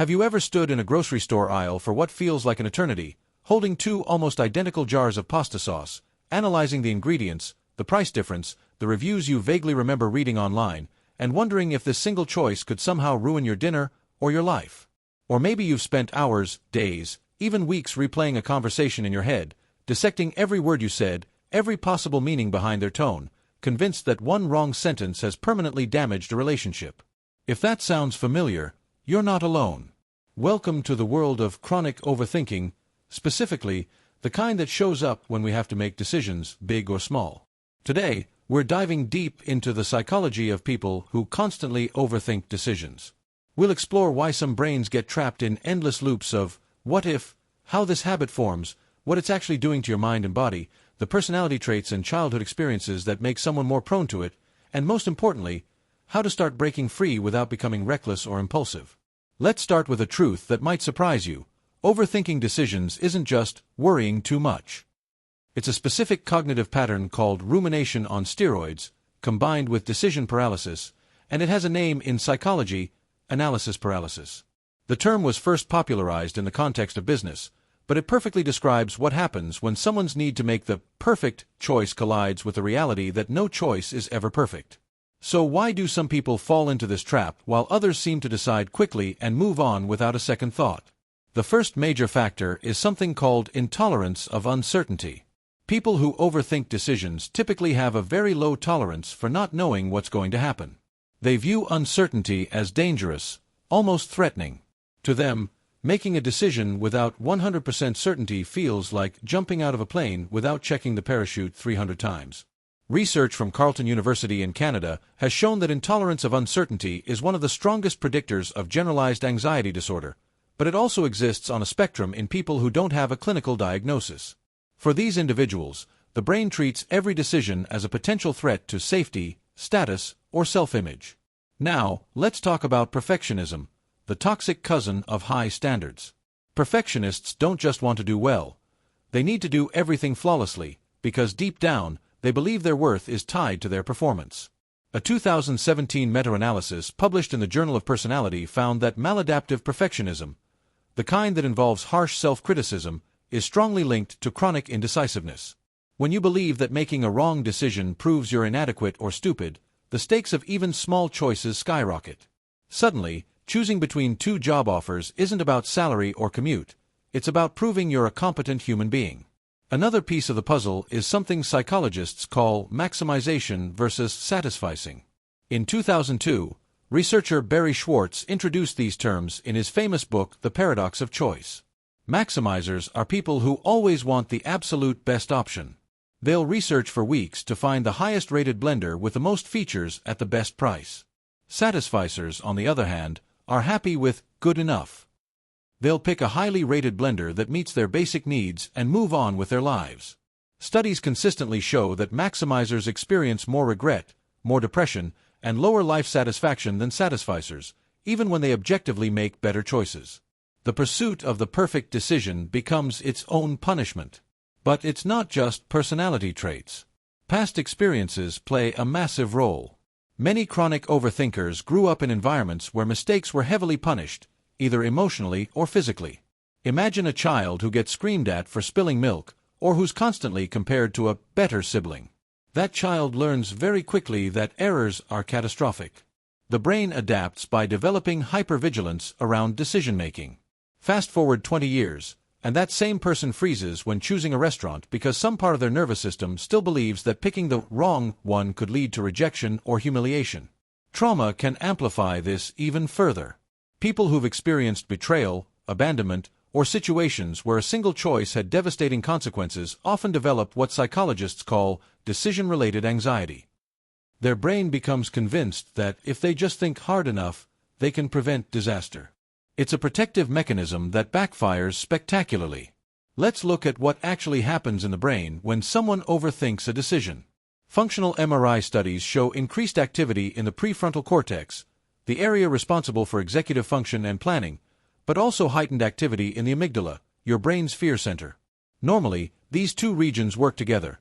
Have you ever stood in a grocery store aisle for what feels like an eternity, holding two almost identical jars of pasta sauce, analyzing the ingredients, the price difference, the reviews you vaguely remember reading online, and wondering if this single choice could somehow ruin your dinner or your life? Or maybe you've spent hours, days, even weeks replaying a conversation in your head, dissecting every word you said, every possible meaning behind their tone, convinced that one wrong sentence has permanently damaged a relationship. If that sounds familiar, you're not alone. Welcome to the world of chronic overthinking, specifically, the kind that shows up when we have to make decisions, big or small. Today, we're diving deep into the psychology of people who constantly overthink decisions. We'll explore why some brains get trapped in endless loops of what if, how this habit forms, what it's actually doing to your mind and body, the personality traits and childhood experiences that make someone more prone to it, and most importantly, how to start breaking free without becoming reckless or impulsive. Let's start with a truth that might surprise you. Overthinking decisions isn't just worrying too much. It's a specific cognitive pattern called rumination on steroids, combined with decision paralysis, and it has a name in psychology: analysis paralysis. The term was first popularized in the context of business, but it perfectly describes what happens when someone's need to make the perfect choice collides with the reality that no choice is ever perfect. So why do some people fall into this trap while others seem to decide quickly and move on without a second thought? The first major factor is something called intolerance of uncertainty. People who overthink decisions typically have a very low tolerance for not knowing what's going to happen. They view uncertainty as dangerous, almost threatening. To them, making a decision without 100% certainty feels like jumping out of a plane without checking the parachute 300 times. Research from Carleton University in Canada has shown that intolerance of uncertainty is one of the strongest predictors of generalized anxiety disorder, but it also exists on a spectrum in people who don't have a clinical diagnosis. For these individuals, the brain treats every decision as a potential threat to safety, status, or self-image. Now, let's talk about perfectionism, the toxic cousin of high standards. Perfectionists don't just want to do well. They need to do everything flawlessly, because deep down, they believe their worth is tied to their performance. A 2017 meta-analysis published in the Journal of Personality found that maladaptive perfectionism, the kind that involves harsh self-criticism, is strongly linked to chronic indecisiveness. When you believe that making a wrong decision proves you're inadequate or stupid, the stakes of even small choices skyrocket. Suddenly, choosing between two job offers isn't about salary or commute, it's about proving you're a competent human being. Another piece of the puzzle is something psychologists call maximization versus satisficing. In 2002, researcher Barry Schwartz introduced these terms in his famous book The Paradox of Choice. Maximizers are people who always want the absolute best option. They'll research for weeks to find the highest-rated blender with the most features at the best price. Satisficers, on the other hand, are happy with good enough. They'll pick a highly rated blender that meets their basic needs and move on with their lives. Studies consistently show that maximizers experience more regret, more depression, and lower life satisfaction than satisficers, even when they objectively make better choices. The pursuit of the perfect decision becomes its own punishment. But it's not just personality traits. Past experiences play a massive role. Many chronic overthinkers grew up in environments where mistakes were heavily punished, either emotionally or physically. Imagine a child who gets screamed at for spilling milk, or who's constantly compared to a better sibling. That child learns very quickly that errors are catastrophic. The brain adapts by developing hypervigilance around decision-making. Fast forward 20 years, and that same person freezes when choosing a restaurant because some part of their nervous system still believes that picking the wrong one could lead to rejection or humiliation. Trauma can amplify this even further. People who've experienced betrayal, abandonment, or situations where a single choice had devastating consequences often develop what psychologists call decision-related anxiety. Their brain becomes convinced that if they just think hard enough, they can prevent disaster. It's a protective mechanism that backfires spectacularly. Let's look at what actually happens in the brain when someone overthinks a decision. Functional MRI studies show increased activity in the prefrontal cortex, the area responsible for executive function and planning, but also heightened activity in the amygdala, your brain's fear center. Normally, these two regions work together.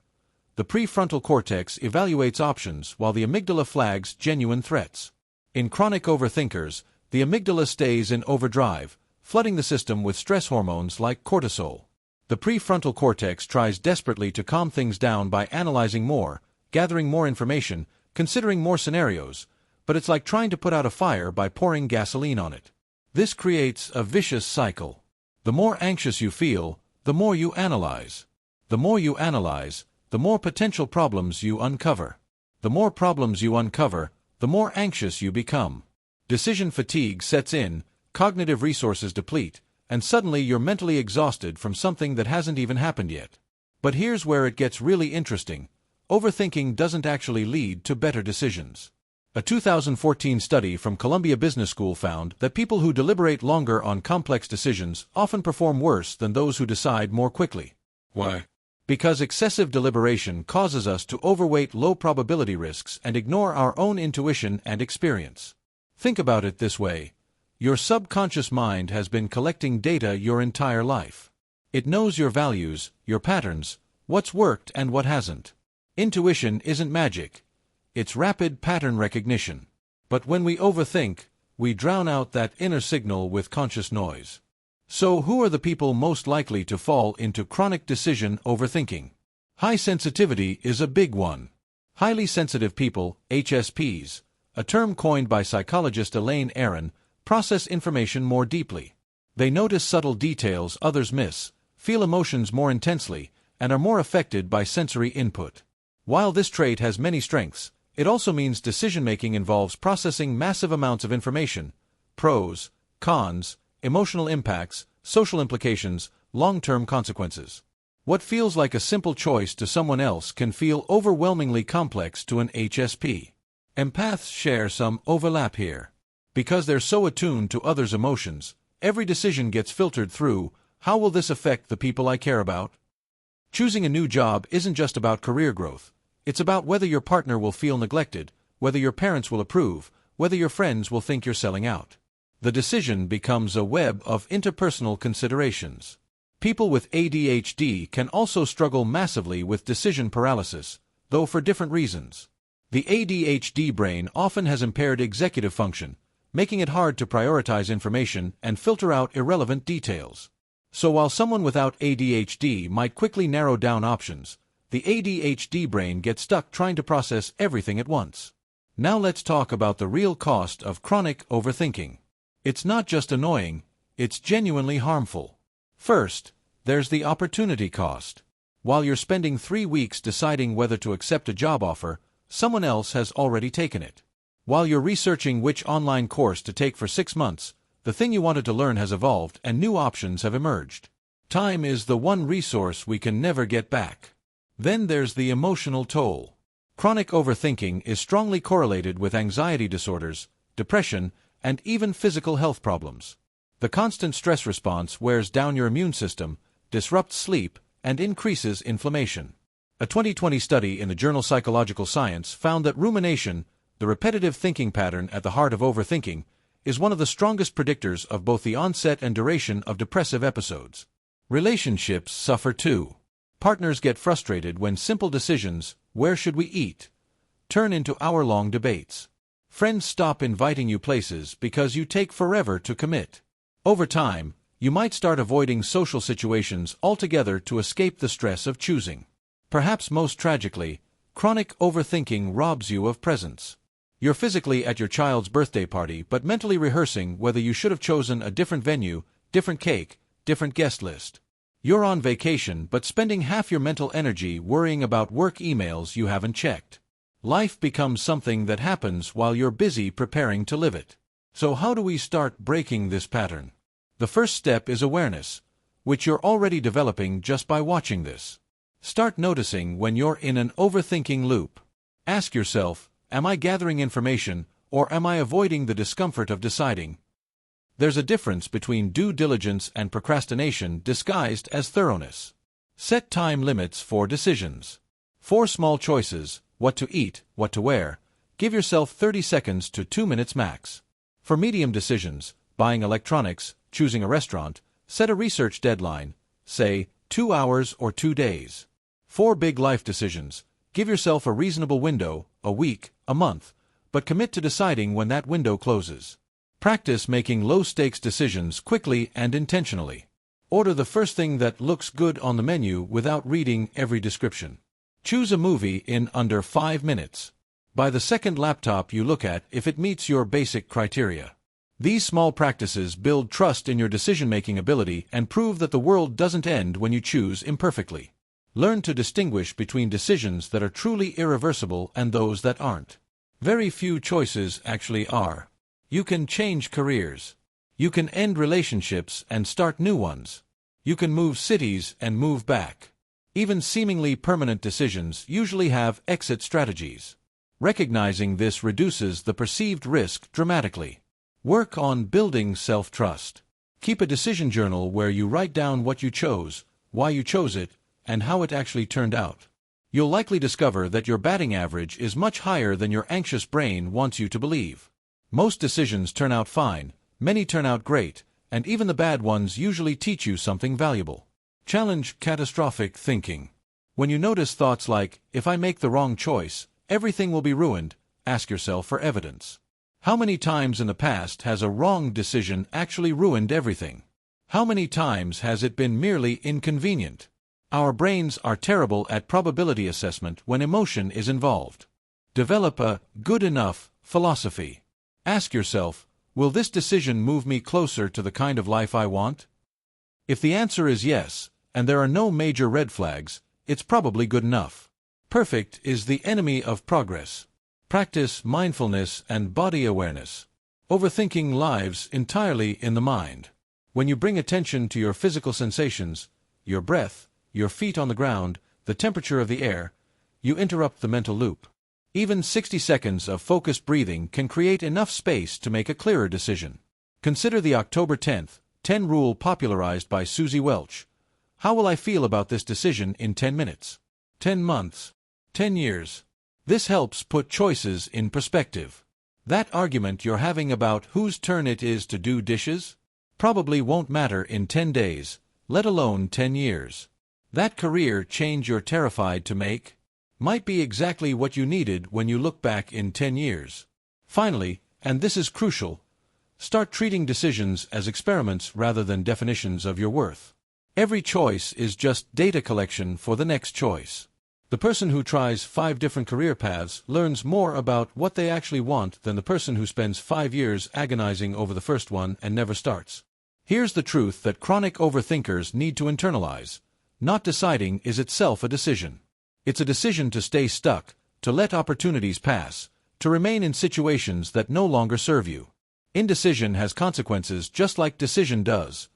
The prefrontal cortex evaluates options while the amygdala flags genuine threats. In chronic overthinkers, The amygdala stays in overdrive, flooding the system with stress hormones like cortisol. The prefrontal cortex tries desperately to calm things down by analyzing more, gathering more information, considering more scenarios, but it's like trying to put out a fire by pouring gasoline on it. This creates a vicious cycle. The more anxious you feel, the more you analyze. The more you analyze, the more potential problems you uncover. The more problems you uncover, the more anxious you become. Decision fatigue sets in, cognitive resources deplete, and suddenly you're mentally exhausted from something that hasn't even happened yet. But here's where it gets really interesting. Overthinking doesn't actually lead to better decisions. A 2014 study from Columbia Business School found that people who deliberate longer on complex decisions often perform worse than those who decide more quickly. Why? Because excessive deliberation causes us to overweight low-probability risks and ignore our own intuition and experience. Think about it this way. Your subconscious mind has been collecting data your entire life. It knows your values, your patterns, what's worked and what hasn't. Intuition isn't magic. It's rapid pattern recognition. But when we overthink, we drown out that inner signal with conscious noise. So who are the people most likely to fall into chronic decision overthinking? High sensitivity is a big one. Highly sensitive people, HSPs, a term coined by psychologist Elaine Aron, process information more deeply. They notice subtle details others miss, feel emotions more intensely, and are more affected by sensory input. While this trait has many strengths, it also means decision-making involves processing massive amounts of information, pros, cons, emotional impacts, social implications, long-term consequences. What feels like a simple choice to someone else can feel overwhelmingly complex to an HSP. Empaths share some overlap here. Because they're so attuned to others' emotions, every decision gets filtered through, how will this affect the people I care about? Choosing a new job isn't just about career growth. It's about whether your partner will feel neglected, whether your parents will approve, whether your friends will think you're selling out. The decision becomes a web of interpersonal considerations. People with ADHD can also struggle massively with decision paralysis, though for different reasons. The ADHD brain often has impaired executive function, making it hard to prioritize information and filter out irrelevant details. So while someone without ADHD might quickly narrow down options, the ADHD brain gets stuck trying to process everything at once. Now let's talk about the real cost of chronic overthinking. It's not just annoying, it's genuinely harmful. First, there's the opportunity cost. While you're spending 3 weeks deciding whether to accept a job offer, someone else has already taken it. While you're researching which online course to take for 6 months, the thing you wanted to learn has evolved and new options have emerged. Time is the one resource we can never get back. Then there's the emotional toll. Chronic overthinking is strongly correlated with anxiety disorders, depression, and even physical health problems. The constant stress response wears down your immune system, disrupts sleep, and increases inflammation. A 2020 study in the journal Psychological Science found that rumination, the repetitive thinking pattern at the heart of overthinking, is one of the strongest predictors of both the onset and duration of depressive episodes. Relationships suffer too. Partners get frustrated when simple decisions, where should we eat, turn into hour-long debates. Friends stop inviting you places because you take forever to commit. Over time, you might start avoiding social situations altogether to escape the stress of choosing. Perhaps most tragically, chronic overthinking robs you of presence. You're physically at your child's birthday party but mentally rehearsing whether you should have chosen a different venue, different cake, different guest list. You're on vacation but spending half your mental energy worrying about work emails you haven't checked. Life becomes something that happens while you're busy preparing to live it. So how do we start breaking this pattern? The first step is awareness, which you're already developing just by watching this. Start noticing when you're in an overthinking loop. Ask yourself, am I gathering information, or am I avoiding the discomfort of deciding? There's a difference between due diligence and procrastination disguised as thoroughness. Set time limits for decisions. 4 small choices: what to eat, what to wear. Give yourself 30 seconds to 2 minutes max. For medium decisions, buying electronics, choosing a restaurant, set a research deadline, say 2 hours or 2 days. For big life decisions, give yourself a reasonable window, a week, a month, but commit to deciding when that window closes. Practice making low-stakes decisions quickly and intentionally. Order the first thing that looks good on the menu without reading every description. Choose a movie in under 5 minutes. Buy the second laptop you look at if it meets your basic criteria. These small practices build trust in your decision-making ability and prove that the world doesn't end when you choose imperfectly. Learn to distinguish between decisions that are truly irreversible and those that aren't. Very few choices actually are. You can change careers. You can end relationships and start new ones. You can move cities and move back. Even seemingly permanent decisions usually have exit strategies. Recognizing this reduces the perceived risk dramatically. Work on building self-trust. Keep a decision journal where you write down what you chose, why you chose it, and how it actually turned out. You'll likely discover that your batting average is much higher than your anxious brain wants you to believe. Most decisions turn out fine, many turn out great, and even the bad ones usually teach you something valuable. Challenge catastrophic thinking. When you notice thoughts like, if I make the wrong choice, everything will be ruined, ask yourself for evidence. How many times in the past has a wrong decision actually ruined everything? How many times has it been merely inconvenient? Our brains are terrible at probability assessment when emotion is involved. Develop a good enough philosophy. Ask yourself, will this decision move me closer to the kind of life I want? If the answer is yes, and there are no major red flags, it's probably good enough. Perfect is the enemy of progress. Practice mindfulness and body awareness. Overthinking lives entirely in the mind. When you bring attention to your physical sensations, your breath, your feet on the ground, the temperature of the air, you interrupt the mental loop. Even 60 seconds of focused breathing can create enough space to make a clearer decision. Consider the October 10 rule popularized by Susie Welch. How will I feel about this decision in 10 minutes? 10 months? 10 years? This helps put choices in perspective. That argument you're having about whose turn it is to do dishes probably won't matter in 10 days, let alone 10 years. That career change you're terrified to make might be exactly what you needed when you look back in 10 years. Finally, and this is crucial, start treating decisions as experiments rather than definitions of your worth. Every choice is just data collection for the next choice. The person who tries 5 different career paths learns more about what they actually want than the person who spends 5 years agonizing over the first one and never starts. Here's the truth that chronic overthinkers need to internalize. Not deciding is itself a decision. It's a decision to stay stuck, to let opportunities pass, to remain in situations that no longer serve you. Indecision has consequences just like decision does,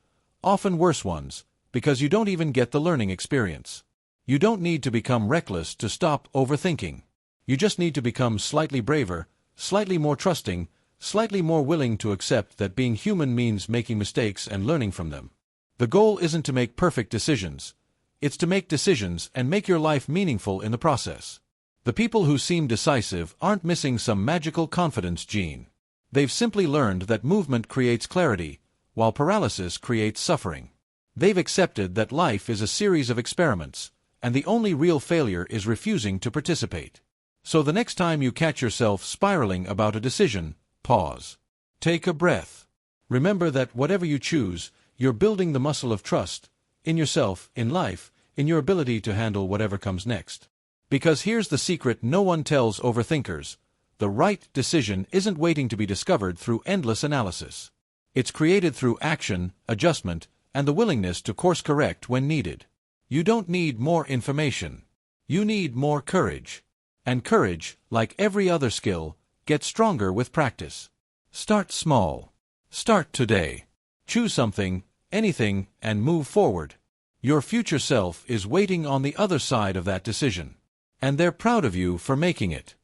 often worse ones, because you don't even get the learning experience. You don't need to become reckless to stop overthinking. You just need to become slightly braver, slightly more trusting, slightly more willing to accept that being human means making mistakes and learning from them. The goal isn't to make perfect decisions. It's to make decisions and make your life meaningful in the process. The people who seem decisive aren't missing some magical confidence gene. They've simply learned that movement creates clarity, while paralysis creates suffering. They've accepted that life is a series of experiments, and the only real failure is refusing to participate. So the next time you catch yourself spiraling about a decision, pause. Take a breath. Remember that whatever you choose, you're building the muscle of trust, in yourself, in life, in your ability to handle whatever comes next. Because here's the secret no one tells overthinkers. The right decision isn't waiting to be discovered through endless analysis. It's created through action, adjustment, and the willingness to course-correct when needed. You don't need more information. You need more courage. And courage, like every other skill, gets stronger with practice. Start small. Start today. Choose something, anything, and move forward. Your future self is waiting on the other side of that decision. And they're proud of you for making it.